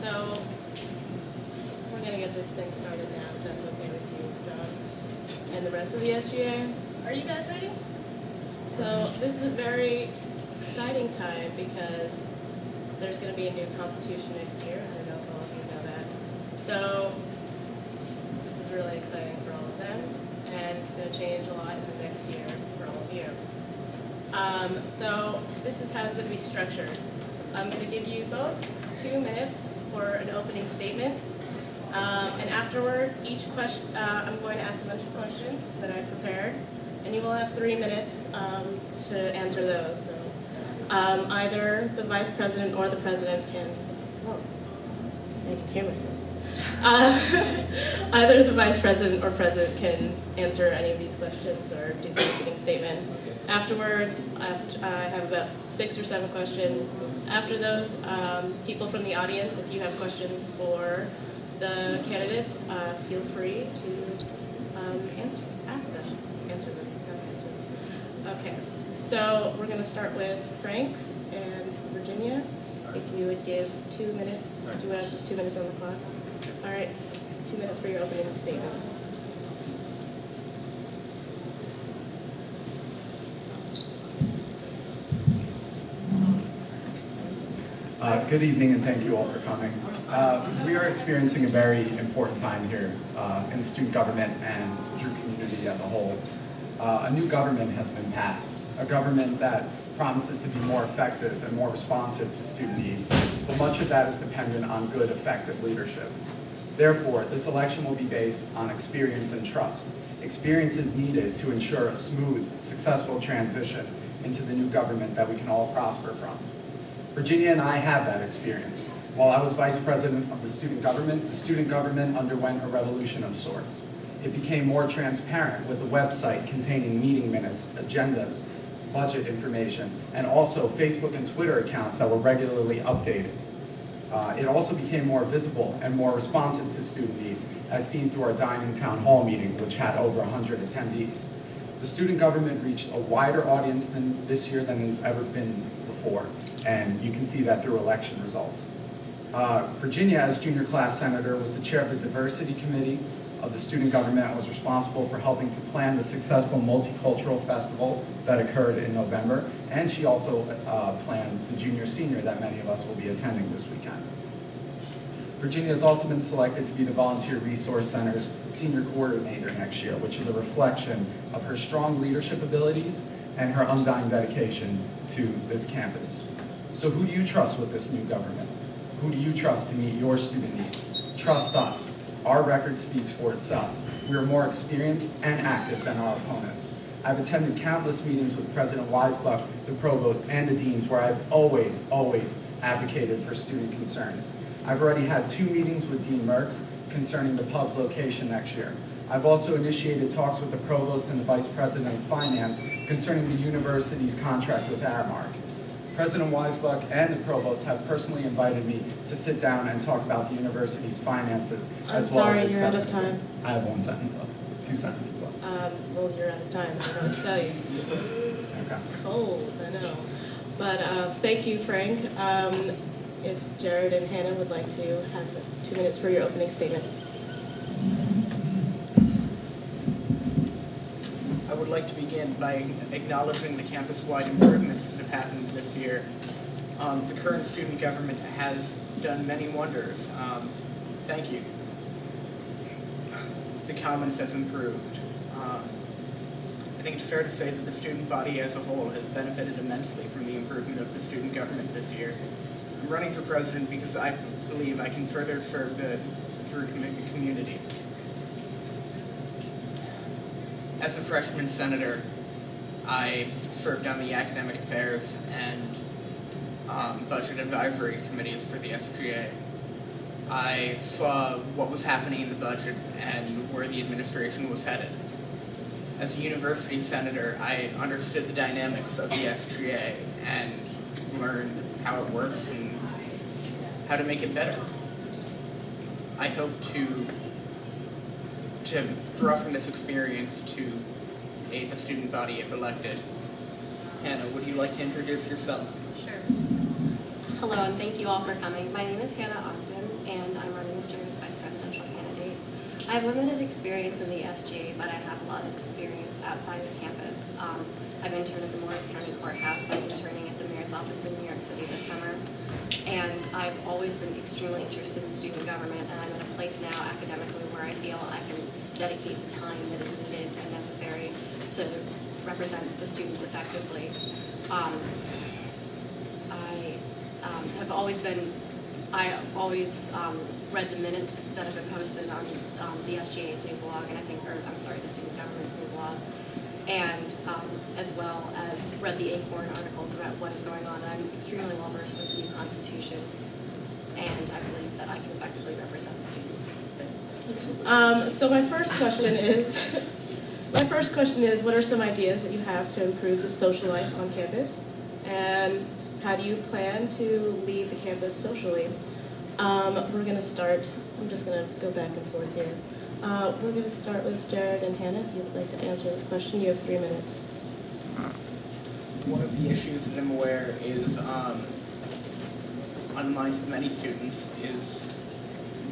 So we're going to get this thing started now, if that's okay with you, John, and the rest of the SGA. Are you guys ready? So this is a very exciting time because there's going to be a new constitution next year. I don't know if all of you know that. So this is really exciting for all of them, and it's going to change a lot in the next year for all of you. So this is how it's going to be structured. I'm going to give you both 2 minutes for an opening statement, and afterwards, each question, I'm going to ask a bunch of questions that I've prepared, and you will have 3 minutes to answer those. So either the vice president or the president can, oh, I can hear myself. Either the vice president or president can answer any of these questions or do the opening statement. Afterwards, I have about 6 or 7 questions. After those, people from the audience, if you have questions for the candidates, feel free to answer them. Okay, so we're going to start with Frank and Virginia. If you would give 2 minutes, do you have 2 minutes on the clock? All right, 2 minutes for your opening statement. Good evening, and thank you all for coming. We are experiencing a very important time here in the student government and Drew community as a whole. A new government has been passed, a government that promises to be more effective and more responsive to student needs, but much of that is dependent on good, effective leadership. Therefore, this election will be based on experience and trust. Experience is needed to ensure a smooth, successful transition into the new government that we can all prosper from. Virginia and I have that experience. While I was vice president of the student government underwent a revolution of sorts. It became more transparent with a website containing meeting minutes, agendas, budget information, and also Facebook and Twitter accounts that were regularly updated. It also became more visible and more responsive to student needs, as seen through our dining town hall meeting, which had over 100 attendees. The student government reached a wider audience this year than has ever been before, and you can see that through election results. Virginia, as junior class senator, was the chair of the diversity committee of the student government and was responsible for helping to plan the successful multicultural festival that occurred in November, and she also planned the junior senior that many of us will be attending this weekend. Virginia has also been selected to be the Volunteer Resource Center's senior coordinator next year, which is a reflection of her strong leadership abilities and her undying dedication to this campus. So who do you trust with this new government? Who do you trust to meet your student needs? Trust us. Our record speaks for itself. We are more experienced and active than our opponents. I've attended countless meetings with President Weisbuck, the provost, and the deans where I've always advocated for student concerns. I've already had 2 meetings with Dean Merckx concerning the pub's location next year. I've also initiated talks with the provost and the vice president of finance concerning the university's contract with Aramark. President Weisbuck and the provost have personally invited me to sit down and talk about the university's finances as well as I'm sorry, you're out of acceptance. time. I have 1 sentence left, 2 sentences left. Well, you're out of time, I don't know what to tell you. Okay. Cold, I know. But thank you, Frank. If Jared and Hannah would like to have 2 minutes for your opening statement. I would like to begin by acknowledging the campus-wide improvements that have happened this year. The current student government has done many wonders. Thank you. The Commons has improved. I think it's fair to say that the student body as a whole has benefited immensely from the improvement of the student government this year. I'm running for president because I believe I can further serve the Drew community. As a freshman senator, I served on the academic affairs and budget advisory committees for the SGA. I saw what was happening in the budget and where the administration was headed. As a university senator, I understood the dynamics of the SGA and learned how it works and how to make it better. I hope to to draw from this experience to aid the student body if elected. Hannah, would you like to introduce yourself? Sure. Hello, and thank you all for coming. My name is Hannah Ogden, and I'm running the student's vice presidential candidate. I have limited experience in the SGA, but I have a lot of experience outside of campus. I've interned at the Morris County Courthouse. I'm interning at the mayor's office in New York City this summer. And I've always been extremely interested in student government, and I'm at a place now academically where I feel I can dedicate the time that is needed and necessary to represent the students effectively. I always read the minutes that have been posted on the SGA's new blog, and the student government's new blog, and as well as read the Acorn articles about what is going on. I'm extremely well versed with the new Constitution, and I believe that I can effectively represent the students. So my first question is, what are some ideas that you have to improve the social life on campus? And how do you plan to lead the campus socially? We're going to start, I'm just going to go back and forth here. We're going to start with Jared and Hannah, if you would like to answer this question. You have 3 minutes. One of the issues that I'm aware is, on minds of many students, is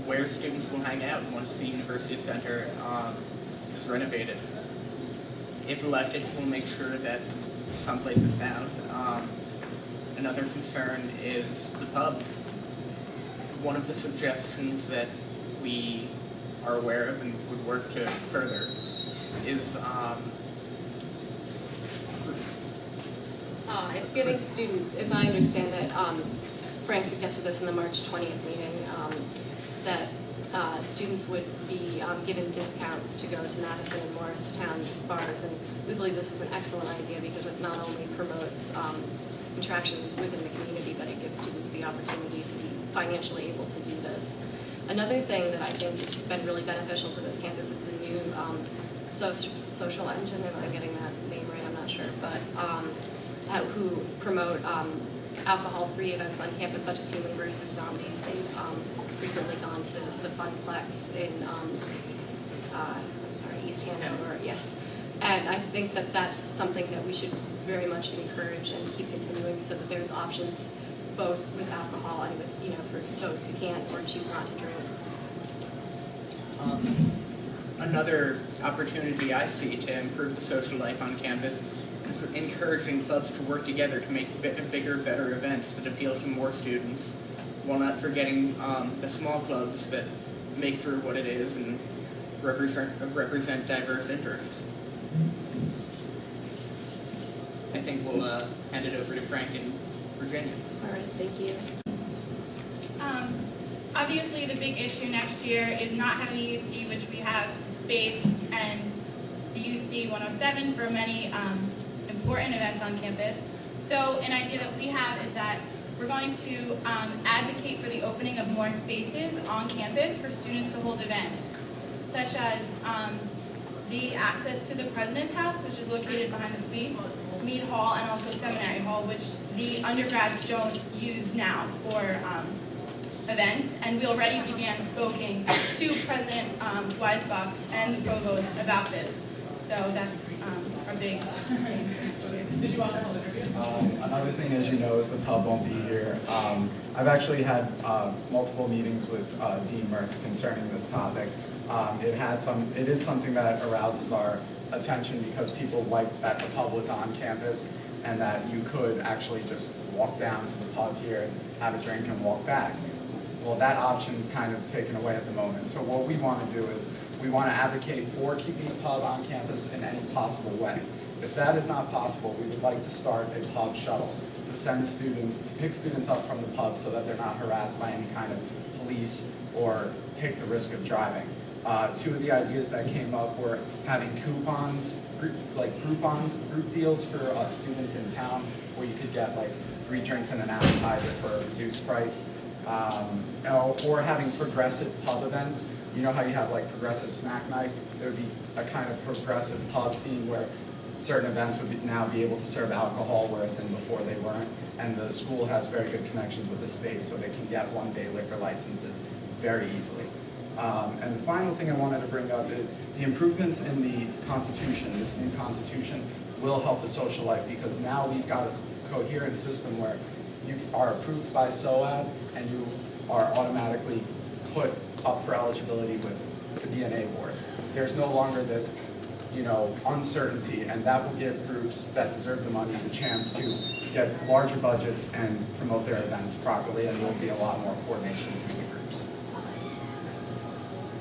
where students will hang out once the University Center is renovated. If elected, we'll make sure that someplace is found. Another concern is the pub. One of the suggestions that we are aware of and would work to further is it's giving as I understand it, Frank suggested this in the March 20th meeting, that students would be given discounts to go to Madison and Morristown bars, and we believe this is an excellent idea because it not only promotes interactions within the community, but it gives students the opportunity to be financially able to do this. Another thing that I think has been really beneficial to this campus is the new social engine. Am I getting that name right? I'm not sure, but who promote alcohol-free events on campus, such as Human versus Zombies. They've frequently gone to the Funplex in East Hanover. Yes. And I think that that's something that we should very much encourage and keep continuing, so that there's options both with alcohol and with, for those who can't or choose not to drink. Another opportunity I see to improve the social life on campus is encouraging clubs to work together to make bigger, better events that appeal to more students, while not forgetting the small clubs that make Drew what it is and represent diverse interests. I think we'll hand it over to Frank and Virginia. All right, thank you. Obviously, the big issue next year is not having a UC, which we have space and the UC 107 for many important events on campus. So an idea that we have is that we're going to advocate for the opening of more spaces on campus for students to hold events, such as the access to the President's House, which is located behind the suites, Mead Hall, and also Seminary Hall, which the undergrads don't use now for events. And we already began speaking to President Weisbach and the Provost about this. So that's our big thing. Another thing, as you know, is the pub won't be here. I've actually had multiple meetings with Dean Merckx concerning this topic. It is something that arouses our attention because people like that the pub was on campus and that you could actually just walk down to the pub here, have a drink, and walk back. Well, that option is kind of taken away at the moment. So what we want to do is we want to advocate for keeping the pub on campus in any possible way. If that is not possible, we would like to start a pub shuttle to send students, to pick students up from the pub so that they're not harassed by any kind of police or take the risk of driving. Two of the ideas that came up were having coupons, group deals for students in town where you could get like 3 drinks and an appetizer for a reduced price. Or having progressive pub events. You know how you have like progressive snack night? There would be a kind of progressive pub theme where certain events would now be able to serve alcohol, whereas before they weren't. And the school has very good connections with the state, so they can get one-day liquor licenses very easily. And the final thing I wanted to bring up is the improvements in the Constitution, this new Constitution, will help the social life, because now we've got a coherent system where you are approved by SOAD and you are automatically put up for eligibility with the DNA board. There's no longer this, uncertainty, and that will give groups that deserve the money the chance to get larger budgets and promote their events properly, and there will be a lot more coordination between the